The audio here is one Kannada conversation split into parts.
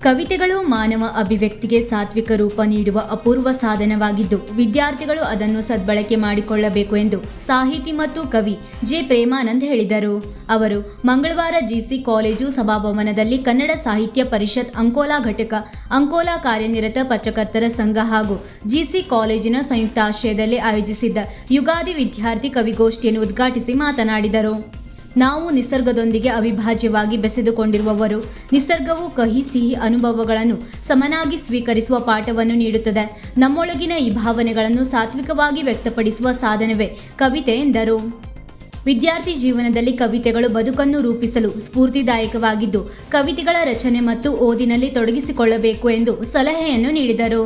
ಕವಿತೆಗಳು ಮಾನವ ಅಭಿವ್ಯಕ್ತಿಗೆ ಸಾತ್ವಿಕ ರೂಪ ನೀಡುವ ಅಪೂರ್ವ ಸಾಧನವಾಗಿದ್ದು ವಿದ್ಯಾರ್ಥಿಗಳು ಅದನ್ನು ಸದ್ಬಳಕೆ ಮಾಡಿಕೊಳ್ಳಬೇಕು ಎಂದು ಸಾಹಿತಿ ಮತ್ತು ಕವಿ ಜೆ ಪ್ರೇಮಾನಂದ್ ಹೇಳಿದರು. ಅವರು ಮಂಗಳವಾರ ಜಿಸಿ ಕಾಲೇಜು ಸಭಾಭವನದಲ್ಲಿ ಕನ್ನಡ ಸಾಹಿತ್ಯ ಪರಿಷತ್ ಅಂಕೋಲಾ ಘಟಕ, ಅಂಕೋಲಾ ಕಾರ್ಯನಿರತ ಪತ್ರಕರ್ತರ ಸಂಘ ಹಾಗೂ ಜಿಸಿ ಕಾಲೇಜಿನ ಸಂಯುಕ್ತಾಶ್ರಯದಲ್ಲಿ ಆಯೋಜಿಸಿದ್ದ ಯುಗಾದಿ ವಿದ್ಯಾರ್ಥಿ ಕವಿಗೋಷ್ಠಿಯನ್ನು ಉದ್ಘಾಟಿಸಿ ಮಾತನಾಡಿದರು. ನಾವು ನಿಸರ್ಗದೊಂದಿಗೆ ಅವಿಭಾಜ್ಯವಾಗಿ ಬೆಸೆದುಕೊಂಡಿರುವವರು. ನಿಸರ್ಗವು ಕಹಿ ಸಿಹಿ ಅನುಭವಗಳನ್ನು ಸಮನಾಗಿ ಸ್ವೀಕರಿಸುವ ಪಾಠವನ್ನು ನೀಡುತ್ತದೆ. ನಮ್ಮೊಳಗಿನ ಈ ಭಾವನೆಗಳನ್ನು ಸಾತ್ವಿಕವಾಗಿ ವ್ಯಕ್ತಪಡಿಸುವ ಸಾಧನವೇ ಕವಿತೆ ಎಂದರು. ವಿದ್ಯಾರ್ಥಿ ಜೀವನದಲ್ಲಿ ಕವಿತೆಗಳು ಬದುಕನ್ನು ರೂಪಿಸಲು ಸ್ಫೂರ್ತಿದಾಯಕವಾಗಿದ್ದು, ಕವಿತೆಗಳ ರಚನೆ ಮತ್ತು ಓದಿನಲ್ಲಿ ತೊಡಗಿಸಿಕೊಳ್ಳಬೇಕು ಎಂದು ಸಲಹೆಯನ್ನು ನೀಡಿದರು.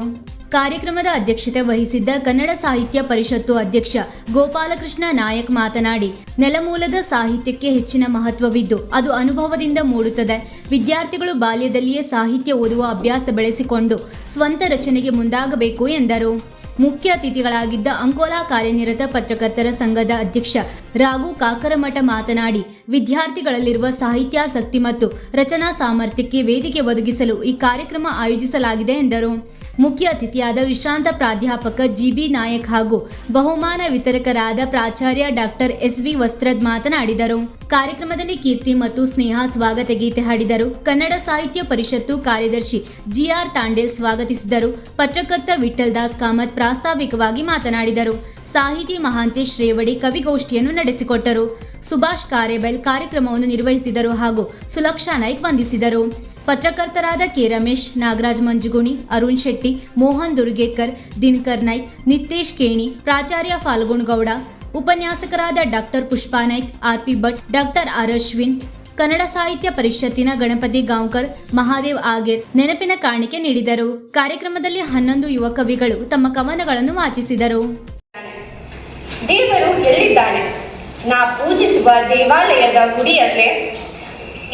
ಕಾರ್ಯಕ್ರಮದ ಅಧ್ಯಕ್ಷತೆ ವಹಿಸಿದ್ದ ಕನ್ನಡ ಸಾಹಿತ್ಯ ಪರಿಷತ್ತು ಅಧ್ಯಕ್ಷ ಗೋಪಾಲಕೃಷ್ಣ ನಾಯಕ್ ಮಾತನಾಡಿ, ನೆಲಮೂಲದ ಸಾಹಿತ್ಯಕ್ಕೆ ಹೆಚ್ಚಿನ ಮಹತ್ವವಿದ್ದು ಅದು ಅನುಭವದಿಂದ ಮೂಡುತ್ತದೆ. ವಿದ್ಯಾರ್ಥಿಗಳು ಬಾಲ್ಯದಲ್ಲಿಯೇ ಸಾಹಿತ್ಯ ಓದುವ ಅಭ್ಯಾಸ ಬೆಳೆಸಿಕೊಂಡು ಸ್ವಂತ ರಚನೆಗೆ ಮುಂದಾಗಬೇಕು ಎಂದರು. ಮುಖ್ಯ ಅತಿಥಿಗಳಾಗಿದ್ದ ಅಂಕೋಲಾ ಕಾರ್ಯನಿರತ ಪತ್ರಕರ್ತರ ಸಂಘದ ಅಧ್ಯಕ್ಷ ರಾಘು ಕಾಕರಮಠ ಮಾತನಾಡಿ, ವಿದ್ಯಾರ್ಥಿಗಳಲ್ಲಿರುವ ಸಾಹಿತ್ಯಾಸಕ್ತಿ ಮತ್ತು ರಚನಾ ಸಾಮರ್ಥ್ಯಕ್ಕೆ ವೇದಿಕೆ ಒದಗಿಸಲು ಈ ಕಾರ್ಯಕ್ರಮ ಆಯೋಜಿಸಲಾಗಿದೆ ಎಂದರು. ಮುಖ್ಯ ಅತಿಥಿಯಾದ ವಿಶ್ರಾಂತ ಪ್ರಾಧ್ಯಾಪಕ ಜಿಬಿ ನಾಯಕ್ ಹಾಗೂ ಬಹುಮಾನ ವಿತರಕರಾದ ಪ್ರಾಚಾರ್ಯ ಡಾಕ್ಟರ್ ಎಸ್ವಿ ವಸ್ತ್ರದ್ ಮಾತನಾಡಿದರು. ಕಾರ್ಯಕ್ರಮದಲ್ಲಿ ಕೀರ್ತಿ ಮತ್ತು ಸ್ನೇಹ ಸ್ವಾಗತ ಗೀತೆ ಹಾಡಿದರು. ಕನ್ನಡ ಸಾಹಿತ್ಯ ಪರಿಷತ್ತು ಕಾರ್ಯದರ್ಶಿ ಜಿಆರ್ ತಾಂಡೇಲ್ ಸ್ವಾಗತಿಸಿದರು. ಪತ್ರಕರ್ತ ವಿಠಲ್ ದಾಸ್ ಕಾಮತ್ ಪ್ರಾಸ್ತಾವಿಕವಾಗಿ ಮಾತನಾಡಿದರು. ಸಾಹಿತಿ ಮಹಾಂತೇಶ್ ರೇವಡಿ ಕವಿಗೋಷ್ಠಿಯನ್ನು ನಡೆಸಿಕೊಟ್ಟರು. ಸುಭಾಷ್ ಕಾರೇಬೆಲ್ ಕಾರ್ಯಕ್ರಮವನ್ನು ನಿರ್ವಹಿಸಿದರು ಹಾಗೂ ಸುಲಕ್ಷಾ ನಾಯ್ಕ್ ವಂದಿಸಿದರು. ಪತ್ರಕರ್ತರಾದ ಕೆ ರಮೇಶ್, ನಾಗರಾಜ್ ಮಂಜುಗುಣಿ, ಅರುಣ್ ಶೆಟ್ಟಿ, ಮೋಹನ್ ದುರ್ಗೇಕರ್, ದಿನಕರ್ ನಾಯ್ಕ್, ನಿತೇಶ್ ಕೇಣಿ, ಪ್ರಾಚಾರ್ಯ ಫಾಲ್ಗುಣಗೌಡ, ಉಪನ್ಯಾಸಕರಾದ doctor Pushpa Naik, RP Bhat, doctor R Ashwin, Kannada ಸಾಹಿತ್ಯ ಪರಿಷತ್ತಿನ ಗಣಪತಿ ಗಾಂವ್ಕರ್, ಮಹಾದೇವ್ ಆಗೇರ್ ನೆನಪಿನ ಕಾಣಿಕೆ ನೀಡಿದರು. ಕಾರ್ಯಕ್ರಮದಲ್ಲಿ 11 ಯುವ ಕವಿಗಳು ತಮ್ಮ ಕವನಗಳನ್ನು ವಾಚಿಸಿದರು. ದೇವರು ಎಲ್ಲಿದ್ದಾನೆ? ನಾ ಪೂಜಿಸುವ ದೇವಾಲಯದ ಗುಡಿಯಲ್ಲೇ,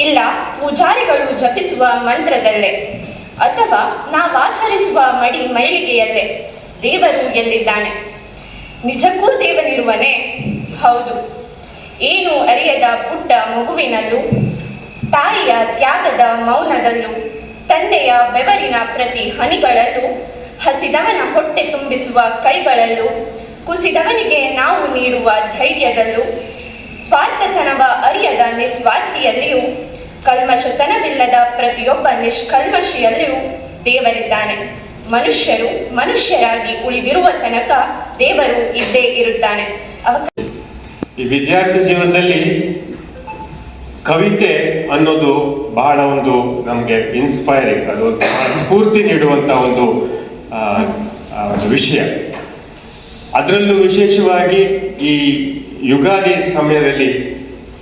ಇಲ್ಲ ಪೂಜಾರಿಗಳು ಜಪಿಸುವ ಮಂತ್ರದಲ್ಲೇ, ಅಥವಾ ನಾವಾಚರಿಸುವ ಮಡಿ ಮೈಲಿಗೆಯಲ್ಲೇ ದೇವರು ಎಲ್ಲಿದ್ದಾನೆ? ನಿಜಕ್ಕೂ ದೇವನಿರುವನೇ? ಹೌದು. ಏನು ಅರಿಯದ ಪುಟ್ಟ ಮಗುವಿನಲ್ಲೂ, ತಾಯಿಯ ತ್ಯಾಗದ ಮೌನದಲ್ಲೂ, ತಂದೆಯ ಬೆವರಿನ ಪ್ರತಿ ಹನಿಗಳಲ್ಲೂ, ಹಸಿದವನ ಹೊಟ್ಟೆ ತುಂಬಿಸುವ ಕೈಗಳಲ್ಲೂ, ಕುಸಿದವನಿಗೆ ನಾವು ನೀಡುವ ಧೈರ್ಯದಲ್ಲೂ, ಸ್ವಾರ್ಥತನವ ಅರಿಯದ ನಿಸ್ವಾರ್ಥಿಯಲ್ಲಿಯೂ, ಕಲ್ಮಶತನವಿಲ್ಲದ ಪ್ರತಿಯೊಬ್ಬ ನಿಷ್ಕಲ್ಮಶಿಯಲ್ಲಿಯೂ ದೇವರಿದ್ದಾನೆ. ಮನುಷ್ಯರು ಮನುಷ್ಯರಾಗಿ ಉಳಿದಿರುವ ತನಕ ದೇವರು ಇದ್ದೇ ಇರುತ್ತಾನೆ. ಈ ವಿದ್ಯಾರ್ಥಿ ಜೀವನದಲ್ಲಿ ಕವಿತೆ ಅನ್ನೋದು ಬಹಳ ಒಂದು ನಮಗೆ ಇನ್ಸ್ಪೈರಿಂಗ್, ಅದು ಸ್ಫೂರ್ತಿ ನೀಡುವಂತ ಒಂದು ವಿಷಯ. ಅದರಲ್ಲೂ ವಿಶೇಷವಾಗಿ ಈ ಯುಗಾದಿ ಸಮಯದಲ್ಲಿ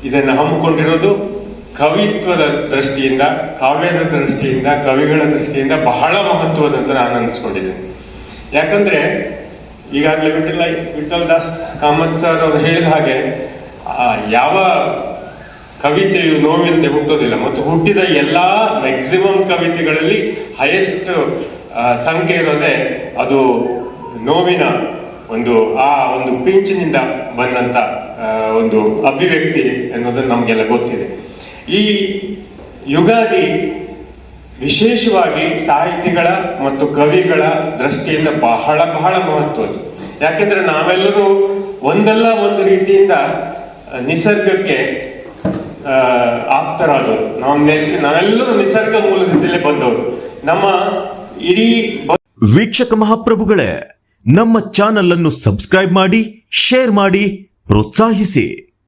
ಇದನ್ನು ಹಮ್ಮಿಕೊಂಡಿರೋದು ಕವಿತ್ವದ ದೃಷ್ಟಿಯಿಂದ, ಕಾವ್ಯದ ದೃಷ್ಟಿಯಿಂದ, ಕವಿಗಳ ದೃಷ್ಟಿಯಿಂದ ಬಹಳ ಮಹತ್ವದಂತ ನಾನು ಅನಿಸ್ಕೊಂಡಿದ್ದೇನೆ. ಯಾಕಂದ್ರೆ ಈಗಾಗಲೇ ವಿಠಲ್ ದಾಸ್ ಕಾಮತ್ ಸರ್ ಅವರು ಹೇಳಿದ ಹಾಗೆ ಯಾವ ಕವಿತೆಯು ನೋವಿಲ್ಲದೆ ಹುಟ್ಟೋದಿಲ್ಲ, ಮತ್ತು ಹುಟ್ಟಿದ ಎಲ್ಲಾ ಮ್ಯಾಕ್ಸಿಮಮ್ ಕವಿತೆಗಳಲ್ಲಿ ಹೈಯೆಸ್ಟ್ ಸಂಖ್ಯೆ ಇರೋದೇ ಅದು ನೋವಿನ ಒಂದು ಪಿಂಚಿನಿಂದ ಬಂದಂತ ಒಂದು ಅಭಿವ್ಯಕ್ತಿ ಅನ್ನೋದನ್ನು ನಮಗೆಲ್ಲ ಗೊತ್ತಿದೆ. ಈ ಯುಗಾದಿ ವಿಶೇಷವಾಗಿ ಸಾಹಿತಿಗಳ ಮತ್ತು ಕವಿಗಳ ದೃಷ್ಟಿಯಿಂದ ಬಹಳ ಬಹಳ ಮಹತ್ವದ್ದು. ಯಾಕೆಂದ್ರೆ ನಾವೆಲ್ಲರೂ ಒಂದಲ್ಲ ಒಂದು ರೀತಿಯಿಂದ ನಿಸರ್ಗಕ್ಕೆ ಆಪ್ತರಾದವರು. ನಾವೆಲ್ಲರೂ ನಿಸರ್ಗ ಮೂಲದಿಂದಲೇ ಬಂದವರು. ನಮ್ಮ ಇಡೀ ವೀಕ್ಷಕ ಮಹಾಪ್ರಭುಗಳೇ, ನಮ್ಮ ಚಾನಲ್ ಅನ್ನು ಸಬ್ಸ್ಕ್ರೈಬ್ ಮಾಡಿ, ಶೇರ್ ಮಾಡಿ, ಪ್ರೋತ್ಸಾಹಿಸಿ.